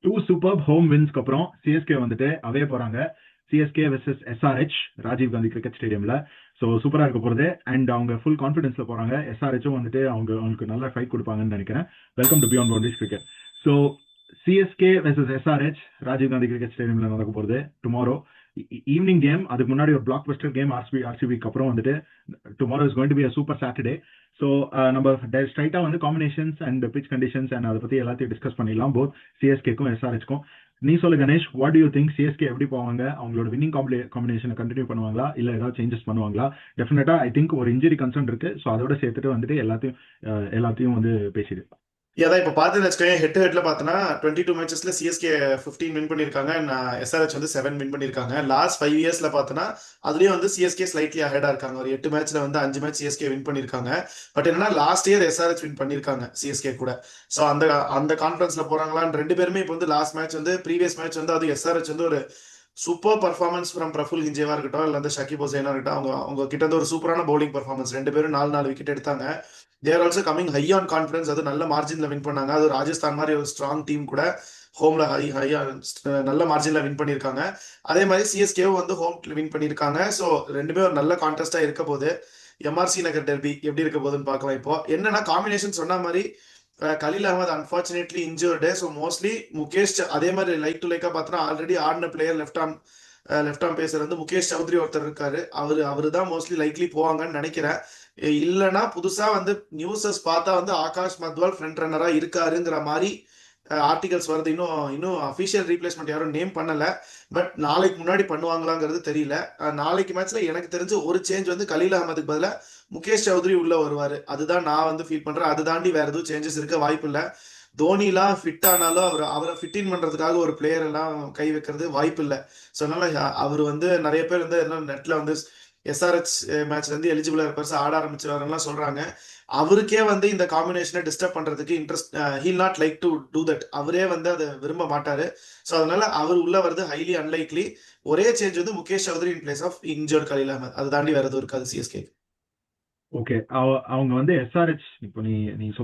Two super home வின்ஸ்க்கு அப்புறம் CSK வந்துட்டு away போறாங்க. CSK versus SRH Rajiv Gandhi cricket ஸ்டேடியம்ல. ஸோ சூப்பரா இருக்க போறது. அண்ட் அவங்க ஃபுல் கான்ஃபிடன்ஸ்ல போறாங்க. எஸ்ஆர்ஹெச்சும் வந்துட்டு அவங்களுக்கு நல்ல ஃபைட் கொடுப்பாங்கன்னு நினைக்கிறேன். Welcome to beyond boundaries cricket. So CSK versus SRH Rajiv Gandhi cricket ஸ்டேடியம்ல நடக்க போறது டுமாரோ ஈவினிங் கேம். அதுக்கு முன்னாடி ஒரு பிளாக் பஸ்டர் கேம் ஆர்சிபிக்கு அப்புறம் வந்துட்டு tomorrow is going to be a super Saturday. So நம்ம ஸ்ட்ரைட்டா வந்து combinations and pitch conditions and அதை பத்தி எல்லாத்தையும் டிஸ்கஸ் பண்ணிடலாம், போத் சிஎஸ்கேக்கும் எஸ்ஆர்ஹெச்க்கும். நீ சொல்லு Ganesh, what do you think? CSK எப்படி போவாங்க? அவங்களோட வின்னிங் காம்பினேஷனை கண்டினியூ பண்ணுவாங்களா இல்ல ஏதாவது சேஞ்சஸ் பண்ணுவாங்களா? டெஃபினட்டா ஐ திங்க் ஒரு இன்ஜுரி கன்சர்ன் இருக்கு. ஸோ அதோட சேர்த்துட்டு வந்துட்டு எல்லாத்தையும் வந்து பேசிடு. ஏதாவது இப்போ பார்த்து வச்சுக்கோங்க, ஹெட் டு ஹெட்ல பார்த்தோன்னா 22 மேட்சஸ்ல சிஎஸ்கே 15 வின் பண்ணியிருக்காங்க, எஸ்ஆர்ஹெச் வந்து 7 வின் பண்ணியிருக்காங்க. லாஸ்ட் 5 இயர்ஸ்ல பார்த்தோன்னா அதுலயும் வந்து சிஎஸ்கே ஸ்லைட்லி அஹெடா இருக்காங்க. ஒரு 8 மேட்ச்ல வந்து 5 மேட்ச் சிஎஸ்கே வின் பண்ணியிருக்காங்க. பட் என்னன்னா லாஸ்ட் இயர் எஸ்ஆர்ஹெச் வின் பண்ணியிருக்காங்க சிஎஸ்கே கூட. ஸோ அந்த அந்த கான்ஃபரன்ஸ்ல போறாங்களான்னு ரெண்டு பேருமே இப்போ வந்து லாஸ்ட் மேட்ச் வந்து ப்ரீவியஸ் மேட்ச் வந்து அது எஸ்ஆர்ஹெச் வந்து ஒரு சூப்பர் பர்ஃபார்மன்ஸ் ஃப்ரம் பிரஃபுல் ஹிஞ்சேவா இருக்கட்டும், இல்லை வந்து ஷகிப் ஹுசைனா இருக்கட்டும், அவங்க கிட்ட வந்து ஒரு சூப்பரான பவுலிங் பர்ஃபார்மன்ஸ். ரெண்டு பேரும் 4 விக்கெட் எடுத்தாங்க. They're also coming high on confidence. அது நல்ல மார்ஜின்ல வின் பண்ணாங்க. அது ராஜஸ்தான் மாதிரி ஒரு ஸ்ட்ராங் டீம் கூட ஹோம்ல நல்ல மார்ஜின்ல வின் பண்ணியிருக்காங்க. அதே மாதிரி சிஎஸ்கேவும் வந்து ஹோம் வின் பண்ணியிருக்காங்க. ஸோ ரெண்டுமே ஒரு நல்ல கான்டெஸ்டா இருக்க போது. எம்ஆர்சி நகர் டெர்பி எப்படி இருக்க போகுதுன்னு பார்க்கலாம். இப்போ என்னன்னா காம்பினேஷன் சொன்ன மாதிரி Khaleel Ahmed unfortunately injured. So mostly Mukesh அதே மாதிரி லைக் டு லைக்கா பார்த்தோன்னா ஆல்ரெடி ஆடின பிளேயர் லெஃப்ட் ஆர்ம் பேசர் வந்து முகேஷ் சௌத்ரி ஒருத்தர் இருக்காரு. அவரு தான் மோஸ்ட்லி லைக்லி போவாங்கன்னு நினைக்கிறேன். இல்லைன்னா புதுசா வந்து நியூஸஸ் பார்த்தா வந்து ஆகாஷ் மத்வால் ஃப்ரண்ட் ரன்னரா இருக்காருங்கிற மாதிரி ஆர்டிகல்ஸ் வருது. இன்னும் அஃபிஷியல் ரீப்ளேஸ்மெண்ட் யாரும் நேம் பண்ணல. பட் நாளைக்கு முன்னாடி பண்ணுவாங்களாங்கிறது தெரியல. நாளைக்கு மேட்ச்ல எனக்கு தெரிஞ்சு ஒரு சேஞ்ச் வந்து கலீல் அகமதுக்கு பதிலாக முகேஷ் சௌத்ரி உள்ள வருவாரு. அதுதான் நான் வந்து ஃபீல் பண்றேன். அது தாண்டி வேற எதுவும் சேஞ்சஸ் இருக்க வாய்ப்பு இல்லை. தோனிலாம் ஃபிட் ஆனாலும் அவரை ஃபிட்டின் பண்றதுக்காக ஒரு பிளேயர் எல்லாம் கை வைக்கிறது வாய்ப்பு இல்லை. ஸோ அதனால அவர் வந்து நிறைய பேர் வந்து நெட்ல வந்து எஸ்ஆர்ஹெச் மேட்ச்ல இருந்து எலிஜிபிளா இருப்பார், ஆட ஆரம்பிச்சிருவாருலாம் சொல்றாங்க. அவருக்கே வந்து இந்த காம்பினேஷனை டிஸ்டர்ப் பண்றதுக்கு interest, he'll not like to do that. அவரே வந்து அதை விரும்ப மாட்டாரு. ஸோ அதனால அவர் உள்ள வருது ஹைலி அன்லைக்லி. ஒரே சேஞ்ச் வந்து Mukesh Choudhary in place of injured Khaleel Ahmed. அது தாண்டி வேற எதுவும் இருக்காது சிஎஸ்கே. ஓகே, அவங்க வந்து எஸ்ஆர்ஹெச் இப்போ நீ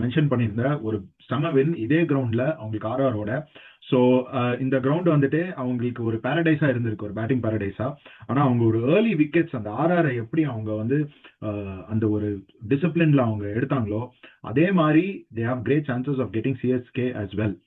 மென்ஷன் பண்ணியிருந்த ஒரு செம வின் இதே கிரவுண்ட்ல அவங்களுக்கு ஆர்ஆரோட. ஸோ இந்த கிரவுண்ட் வந்துட்டு அவங்களுக்கு ஒரு பேரடைஸா இருந்திருக்கு, ஒரு பேட்டிங் பேரடைஸா. ஆனா அவங்க ஒரு ஏர்லி விக்கெட்ஸ் அந்த ஆர்ஆரை எப்படி அவங்க வந்து அந்த ஒரு டிசிப்ளின்ல அவங்க எடுத்தாங்களோ அதே மாதிரி they have great chances of getting CSK as well.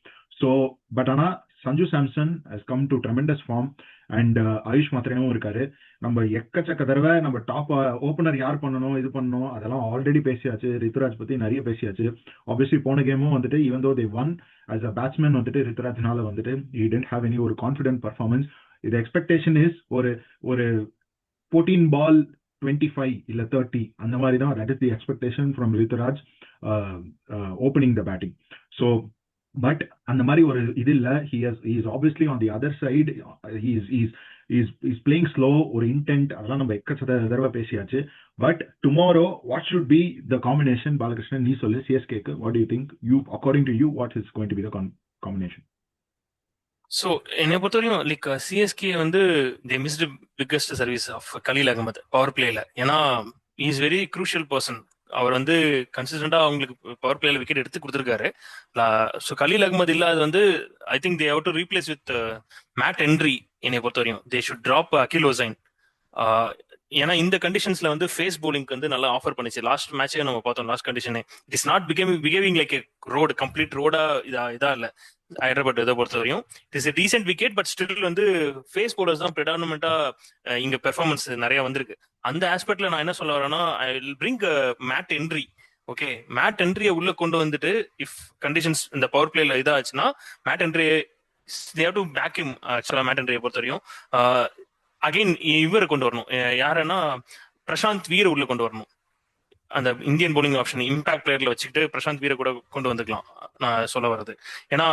So but ஆனா Sanju Samson has come to tremendous form and Ayush மாத்திரையும் இருக்காரு. நம்ம எக்கச்சக்க தடவை நம்ம டாப் ஓப்பனர் யார் பண்ணணும் இது பண்ணணும் அதெல்லாம் ஆல்ரெடி பேசியாச்சு. ரித்துராஜ் பத்தி நிறைய பேசியாச்சு. ஆப்வியஸ்லி போன கேமும் வந்துட்டு even though they one as a batsman வந்துட்டு ரித்துராஜ்னால வந்துட்டு he didn't have any ஒரு கான்ஃபிடென்ட் பர்ஃபார்மன்ஸ். இது எக்ஸ்பெக்டேஷன் இஸ் ஒரு 14 பால் 25 இல்ல 30 அந்த மாதிரி தான். That is the expectation from Rituraj opening the batting. So but அந்த மாதிரி ஒரு இது இல்ல. he is obviously on the other side. he's playing slow, ஒரு இன்டென்ட் அதெல்லாம் நம்ம எக்கச்சக்க தடவை பேசியாச்சு. But tomorrow what should be the combination? Balakrishnan நீ சொல்லு சிஎஸ்கேக்கு. What do you think? According to you what is going to be the combination? So என்னை பொறுத்தவரையும் லைக் சிஎஸ்கே வந்து they missed biggest service of Khaleel Ahmed power பிளேல. ஏன்னா இஸ் வெரி க்ரூஷியல் பர்சன். அவர் வந்து கன்சிஸ்டண்டா அவங்களுக்கு பவர் பிளேல விக்கெட் எடுத்து கொடுத்துருக்காரு. ஸோ கலீல் அகமது இல்லாத வந்து I think they have to replace with Matt Henry. என்னை பொறுத்தவரையும் they should drop Akeal Hosein. ஏன்னா இந்த கண்டிஷன்ஸ்ல வந்து ஃபேஸ் போலிங் வந்து நல்லா ஆஃபர் பண்ணிச்சு. லாஸ்ட் மேட்சே நம்ம பார்த்தோம். லாஸ்ட் கண்டிஷனே இட் இஸ் நாட் பிகேவிங் லைக் ரோடு கம்ப்ளீட் ரோடா இதா இல்ல ஹைதராபாத் இதை பொறுத்தவரையும். It is decent wicket. But still வந்து ஃபேஸ் போலர்ஸ் தான் ப்ரிடாமினெண்டா இங்க பெர்ஃபார்மன்ஸ் நிறைய வந்திருக்கு. அந்த ஆஸ்பெக்ட்ல நான் என்ன சொல்ல வரேன்னா I will bring Matt Henry. Okay, Matt ஹென்ரியை உள்ள கொண்டு வந்துட்டு இஃப் கண்டிஷன்ஸ் இந்த பவர் பிளேல இதாச்சுன்னா Matt Henry they have to back him. ஆக்சுவலா மேட் ஹென்ரியை பொறுத்தவரையும் அகைன் இவரை கொண்டு வரணும். யாருன்னா பிரசாந்த் வீரை உள்ள கொண்டு வரணும். அந்த இந்தியன் போலிங் ஆப்ஷன் இம்பாக்ட் பிளேயர்ல வச்சுக்கிட்டு பிரசாந்த் வீரை கூட கொண்டு வந்துக்கலாம் நான் சொல்ல வர்றது. ஏன்னா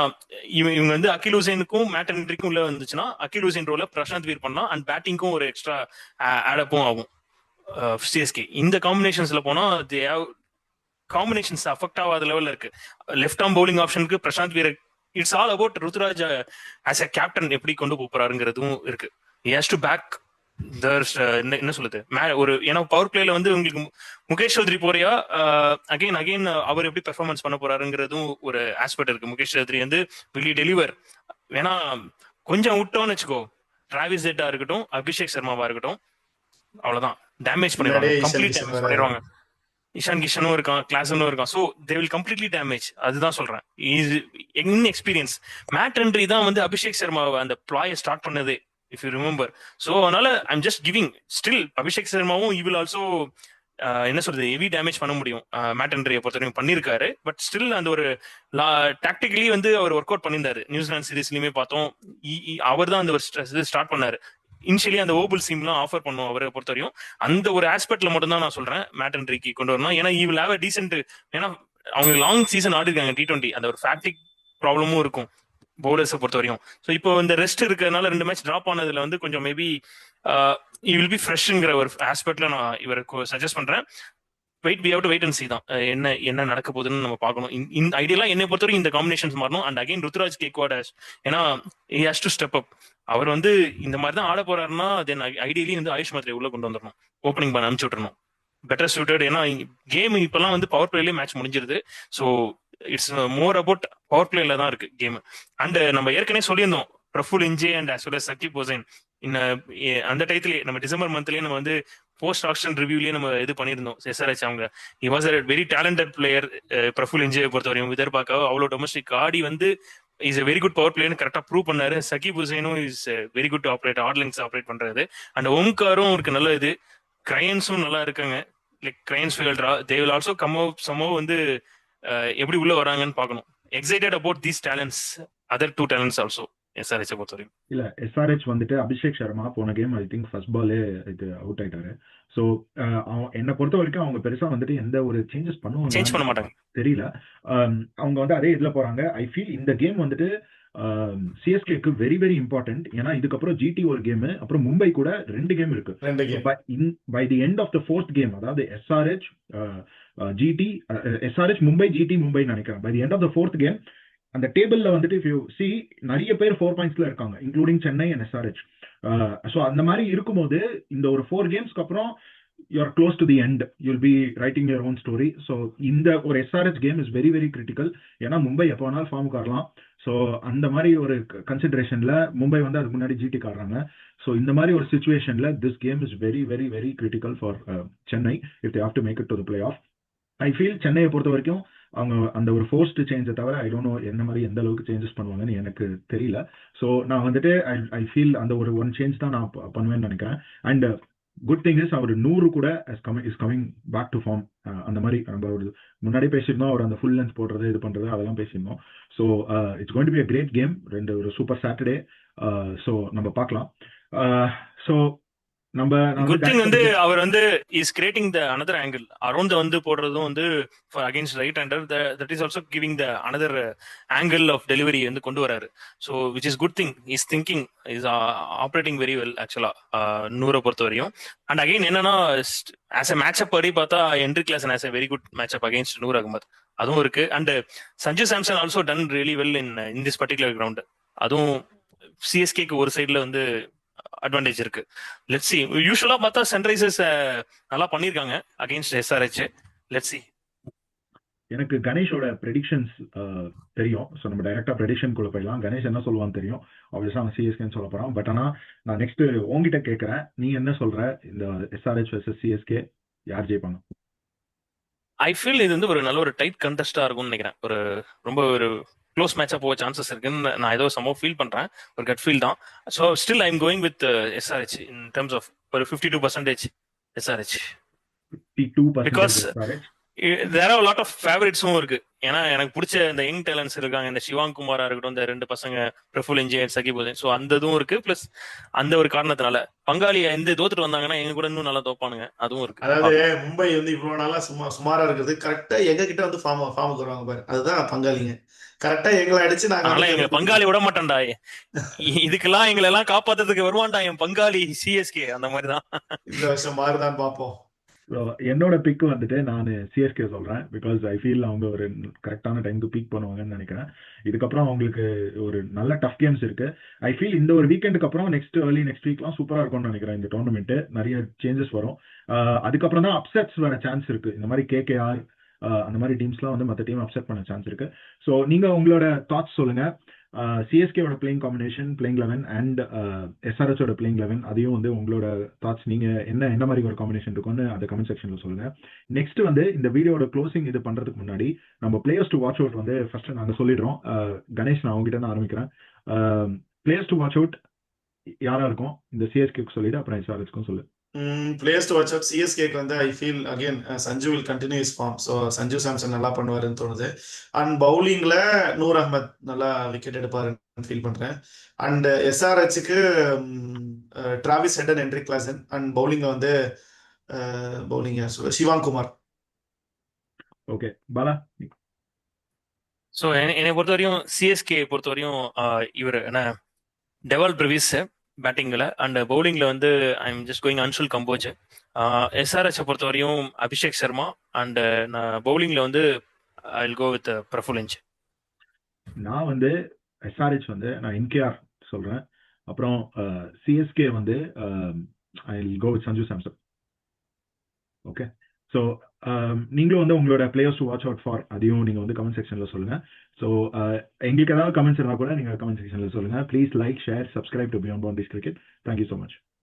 இவங்க வந்து அகில் ஹுசைனுக்கும் மேட் ஹென்ரிக்கும் உள்ள வந்துச்சுன்னா அகில் ஹுசைன் ரோல பிரசாந்த் வீர் பண்ணலாம். அண்ட் பேட்டிங்கும் ஒரு எக்ஸ்ட்ரா ஆடப்பும் ஆகும் சிஎஸ்கே. இந்த காம்பினேஷன்ஸ்ல போனா காம்பினேஷன்ஸ் அஃபெக்ட் ஆகாத லெவல்ல இருக்கு. லெஃப்ட் ஆர்ம் பவுலிங் ஆப்ஷனுக்கு Prashant Veer it's all about Ruturaj as a captain எப்படி கொண்டு போறாருங்கிறதும் இருக்கு. he has to back என்ன சொல்லுது ஒரு. ஏன்னா பவர் பிளேல வந்து உங்களுக்கு முகேஷ் சௌத்ரி போறியா அகைன் அவர் எப்படி பெர்ஃபார்மன்ஸ் பண்ண போறாருங்கிறதும் ஒரு ஆஸ்பெக்ட் இருக்கு. முகேஷ் சௌத்ரி வந்து will he deliver வேணா கொஞ்சம் விட்டோம்னு வச்சுக்கோ, டிராவிஸ் ஹெட்டா இருக்கட்டும், அபிஷேக் சர்மாவா இருக்கட்டும், அவ்வளவுதான் டேமேஜ் பண்ணிடுவாங்க, முன்னாடியே ஈஷான் கம்ப்ளீட் கிஷன் டேமேஜ் வேற. பண்ணிடுவாங்க. இஷான் கிஷனும் இருக்கான், கிளாசனும் இருக்கான். So they will completely damage. அதுதான் சொல்றேன், இஸ் எக்ஸ்பீரியன்ஸ். மேட் ஹென்ரி தான் வந்து அபிஷேக் சர்மாவை அந்த பிளாயை ஸ்டார்ட் பண்ணது, இஃப் யூ ரிமெம்பர். ஸோ அதனால I'm just giving still Abhishek சர்மாவும் ஈ வில் ஆல்சோ என்ன சொல்றது, ஹெவி டேமேஜ் பண்ண முடியும். மேட் ஹென்ரியை பொறுத்தவரைக்கும் பண்ணியிருக்காரு. பட் ஸ்டில் அந்த ஒரு டாக்டிக்கலி வந்து அவர் ஒர்க் அவுட் பண்ணியிருந்தாரு. நியூசிலாந்து சீரீஸ்லயுமே பார்த்தோம், அவர் தான் அந்த ஒரு ஸ்டார்ட் பண்ணாரு. இனிஷியலி அந்த ஓபல் சீம்லாம் ஆஃபர் பண்ணும் அவரை பொறுத்தவரையும். அந்த ஒரு ஆஸ்பெக்ட்ல மட்டும் தான் நான் சொல்றேன் மேட் ஹென்ரிக்கு கொண்டு வரணும். ஏன்னா he will have a decent, ஏன்னா அவங்க லாங் சீசன் ஆடிருக்காங்க T20, அந்த ஒரு ஃபேட்டிக் ப்ராப்ளமும் இருக்கும் பவுலர்ஸை பொறுத்த வரையும். ஸோ இப்போ இந்த ரெஸ்ட் இருக்கிறதுனால 2 மேட்ச் டிராப் ஆனதுல வந்து கொஞ்சம் மேபி வில் பி ஃப்ரெஷ்ங்கிற ஒரு ஆஸ்பெக்ட்ல நான் இவருக்கு சஜஸ்ட் பண்றேன். வெயிட் அண்ட் சி தான் என்ன நடக்க போகுதுன்னு நம்ம பார்க்கணும். இந்த ஐடியா என்னை பொறுத்தவரைக்கும் இந்த காம்பினேஷன்ஸ் மாறணும். அண்ட் அகைன் ருத்ராஜ் கேக்வாட் ஏன்னா he has to step up. அவர் வந்து இந்த மாதிரி தான் ஆட போறாருன்னா தென் ஐடியலி வந்து ஆயுஷ் மாத்திரை உள்ள கொண்டு வந்துடணும், ஓப்பனிங் பண்ண அனுப்பிச்சு விட்டுறணும், பெட்டர் சூட்டட். ஏன்னா கேம் இப்பெல்லாம் வந்து பவர் பிளேலயே மேட்ச் முடிஞ்சிருது. So it's more about power பிளேல தான் இருக்கு கேம். அண்ட் நம்ம ஏற்கனவே சொல்லியிருந்தோம் Praful Hinge and as well as Sakib Hussain. அந்த டயத்திலே நம்ம டிசம்பர் மந்த்லயே நம்ம வந்து போஸ்ட் ஆக்ஷன் ரிவ்யூலயே நம்ம இது பண்ணியிருந்தோம். SRH அவங்க he was a very talented player. Praful Hinge பொறுத்தவரையும் எதிர்பார்க்க அவ்வளோ டொமஸ்டிக் ஆடி வந்து is a very good power பிளேயர்னு கரெக்டா ப்ரூவ் பண்ணாரு. சகிப் ஹுசைனும் இஸ் வெரி குட் ஆப்ரேட், ஆட்லிங்ஸ் ஆப்ரேட் பண்றது. அண்ட் ஓம்காரும் இருக்கு நல்ல இது, கிரையன்ஸும் நல்லா இருக்காங்க. லைக் கிரையன்ஸ் ஃபீல்டரா they will also come out சமோ வந்து எப்படி உள்ள வராங்கன்னு பார்க்கணும். Excited about these talents, other 2 talents also SRH பொறுத்தவரையும். இல்ல SRH வந்துட்டு அபிஷேக் சர்மா போன கேம் ஐ திங்க் ஃபர்ஸ்ட் பாலே இது அவுட் ஆயிட்டாரு. ஸோ என்னை பொறுத்த வரைக்கும் அவங்க பெருசா வந்துட்டு எந்த ஒரு சேஞ்சஸ் சேஞ்ச் பண்ண பண்ணுவாங்க மாட்டாங்க. தெரியல. அவங்க வந்து அதே இதுல போறாங்க. ஐ ஃபீல் இந்த கேம் வந்துட்டு சிஎஸ்கேக்கு வெரி வெரி இம்பார்ட்டன்ட். ஏன்னா இதுக்கப்புறம் GT ஒரு கேம், அப்புறம் மும்பை கூட 2 கேம் இருக்கு. 2 game by the end of the 4th game, அதாவது SRH GT, SRH Mumbai, GT Mumbai நினைக்கிறேன். By the end of the 4th game அந்த டேபிள்ல வந்துட்டு இஃப் யூ சி நிறைய பேர் 4 பாயிண்ட்ஸ்ல இருக்காங்க, including Chennai and SRH. So அந்த மாதிரி இருக்கும்போது இந்த ஒரு 4 கேம்ஸ்க்கு அப்புறம் you are close to the end, you'll be writing your own story. So இந்த ஒரு SRH game is very very critical. ஏன்னா மும்பை எப்போ வேணாலும் ஃபார்முக்கு ஆடலாம். ஸோ அந்த மாதிரி ஒரு கன்சிடரேஷன்ல மும்பை வந்து அதுக்கு முன்னாடி GT ஆடுறாங்க. ஸோ இந்த மாதிரி ஒரு சுச்சுவேஷன்ல this game is very very very critical for Chennai if they have to make it to the play off. I feel சென்னையை பொறுத்த வரைக்கும் அவங்க அந்த ஒரு ஃபோர்ஸ்ட் சேஞ்சை தவிர ஐ டோன்ட் நோ என்ன மாதிரி எந்த அளவுக்கு சேஞ்சஸ் பண்ணுவாங்கன்னு எனக்கு தெரியல. ஸோ நான் வந்துட்டு ஐ ஃபீல் அந்த ஒரு ஒன் சேஞ்ச் தான் நான் பண்ணுவேன்னு நினைக்கிறேன். அண்ட் குட் திங் இஸ் அவர் 100 கூட is coming back to form. அந்த மாதிரி நம்ம ஒரு முன்னாடி பேசியிருந்தோம், அவர் அந்த ஃபுல் லென்த் போடுறது இது பண்றது அதெல்லாம் பேசியிருந்தோம். So it's going to be a great game, ஒரு சூப்பர் சாட்டர்டே. ஸோ நம்ம பார்க்கலாம். ஸோ குட் திங் வந்து அவர் வந்து is creating the another angle around வந்து போடுறதும் வந்து for against right hander, that is also giving the another angle of delivery வந்து கொண்டு வராரு. So which is good thing, is thinking, is operating very well ஆக்சுவலா 100 பொறுத்த வரையும். அண்ட் அகைன் என்னன்னா ஆஸ் எ மேட்சப் படி பார்த்தா Heinrich Klaasen as a very good matchup against Noor Ahmad அதுவும் இருக்கு. அண்ட் Sanju Samson also done really well in this particular ground. அதுவும் சிஎஸ்கேக்கு ஒரு சைட்ல வந்து அட்வான்டேஜ் இருக்கு. Let's see. யூசுவலா பார்த்தா சன்ரைசர்ஸ் நல்லா பண்ணிருக்காங்க அகைன்ஸ்ட் SRH. Let's see. எனக்கு கணேஷோட ப்ரெடிக்ஷன்ஸ் தெரியும். ஸோ நம்ம டைரக்டா ப்ரெடிக்ஷன் குள்ள போயிடலாம். கணேஷ் என்ன சொல்லுவான்னு தெரியும். ஆப்வியஸா அவன் சிஎஸ்கேன்னு சொல்ல போறான். பட் ஆனா நான் நெக்ஸ்ட் உங்ககிட்ட கேட்கறேன், நீ என்ன சொல்ற? இந்த SRH vs CSK யார் ஜெயிப்பாங்க? ஐ ஃபீல் இது வந்து ஒரு நல்ல ஒரு டைட் கண்டெஸ்டா இருக்கும்னு நினைக்கிறேன். ஒரு ரொம்ப ஒரு க்ளோஸ் மேட்சா போக சான்சஸ் இருக்குன்னு நான் ஏதோ சமோ ஃபீல் பண்றேன். ஒரு கட் ஃபீல் தான். So still I am going with SRH in terms of ஒரு 52% SRH. 52% because SRH. There are lot of ஃபேவரட்ஸும் இருக்கு. ஏன்னா எனக்கு பிடிச்ச இந்த யங் டேலண்ட்ஸ் இருக்காங்க, இந்த சிவாங் குமாரா இருக்கட்டும், இந்த 2 பசங்க பிரஃபுல் இன்ஜினியர் சகிப் ஹுசைன். ஸோ அந்த இதுவும் இருக்கு. பிளஸ் அந்த ஒரு காரணத்தினால பங்காளி எந்த தோத்துட்டு வந்தாங்கன்னா எங்க கூட இன்னும் நல்லா தோப்பானுங்க, அதுவும் இருக்கு. அதாவது மும்பை வந்து இவ்வளவு நாளா சுமாரா இருக்கிறது கரெக்டா எங்க கிட்ட வந்து ஃபார்முக்கு வருவாங்க பாரு, அதுதான் பங்காளிங்க. கரெக்டா எங்களை அடிச்சு நாங்க எங்க பங்காளி விட மாட்டேன்டா, இதுக்கெல்லாம் எங்களை எல்லாம் காப்பாத்துறதுக்கு வருவான்டா என் பங்காளி சிஎஸ்கே. அந்த மாதிரிதான் இந்த வருஷம் மாறுதான் பார்ப்போம். என்னோட பிக் வந்துட்டு நான் சிஎஸ்கே சொல்றேன். பிகாஸ் ஐ ஃபீல் அவங்க ஒரு கரெக்டான டைம்க்கு பீக் பண்ணுவாங்கன்னு நினைக்கிறேன். இதுக்கப்புறம் அவங்களுக்கு ஒரு நல்ல டஃப் கேம்ஸ் இருக்கு. ஐ ஃபீல் இந்த ஒரு வீக்கெண்டுக்கு அப்புறம் ஏர்லி நெக்ஸ்ட் வீக்லாம் சூப்பரா இருக்கும்னு நினைக்கிறேன். இந்த டோர்னமெண்ட் நிறைய சேஞ்சஸ் வரும். அதுக்கப்புறம் தான் அப்செட்ஸ் வர சான்ஸ் இருக்கு. இந்த மாதிரி KKR அந்த மாதிரி டீம்ஸ்லாம் வந்து மற்ற டீம் அப்செட் பண்ண சான்ஸ் இருக்கு. ஸோ நீங்க உங்களோட தாட்ஸ் சொல்லுங்க. சிஎஸ்கேவோட பிளேயிங் காம்பினேஷன், பிளேயிங் 11 அண்ட் எஸ்ஆர்ஹெச்சோட பிளேயிங் 11, அதையும் வந்து உங்களோட தாட்ஸ், நீங்க என்ன மாதிரி ஒரு காம்பினேஷன் இருக்கும்னு அதை கமெண்ட் செக்ஷன்ல சொல்லுங்க. நெக்ஸ்ட் வந்து இந்த வீடியோட க்ளோசிங் இது பண்றதுக்கு முன்னாடி நம்ம பிளேயர்ஸ் டு வாட்ச் அவுட் வந்து ஃபர்ஸ்ட் நாங்க சொல்லிடுறோம். கணேஷ், நான் உங்ககிட்ட தான் ஆரம்பிக்கிறேன். பிளேயர்ஸ் டு வாட்ச் அவுட் யாரா இருக்கும் இந்த சிஎஸ்கேக்கு சொல்லிட்டு அப்புறம் எஸ்ஆர்ஹெச்க்கும் சொல்லு. பிளேயர்ஸ் டு வாட்ச் அவுட் சிஎஸ்கேக்கு வந்து I feel again Sanju will continue is form. So Sanju Samson நல்லா பண்ணுவாருன்னு தோணுது. அண்ட் பவுலிங்ல நூர் அஹ்மத் நல்லா விக்கெட் எடுப்பாருன்னு ஃபீல் பண்றேன். அண்ட் எஸ்ஆர்ஹெச்சுக்கு Travis Head and Heinrich Klaasen. And bowling வந்து bowling Shivang Kumar. Okay Bala. So என்னை பொறுத்த வரையும் சிஎஸ்கே பொறுத்த வரையும் இவர் என்ன டெவால் பிரவிஸ் பேட்டிங்கில் அண்ட் பவுலிங்கில் வந்து I am just going Anshul Kamboj. எஸ்ஆர்ஹெச்சை பொறுத்த வரையும் அபிஷேக் சர்மா அண்ட் நான் பவுலிங்கில் வந்து I will go with Praful Hinge. நான் வந்து எஸ்ஆர்ஹெச் வந்து நான் என்கேஆர் சொல்றேன். அப்புறம் சிஎஸ்கே வந்து I will go with Sanju Samson. Okay, so நீங்களும் வந்து உங்களோட players to watch out for அதையும் நீங்கள் வந்து கமெண்ட் செக்ஷனில் சொல்லுங்கள். ஸோ எங்களுக்கு ஏதாவது கமெண்ட்ஸ் இருந்தால் கூட நீங்கள் கமெண்ட் செக்ஷனில் சொல்லுங்கள். Please like, share, subscribe to beyond boundaries cricket. Thank you so much.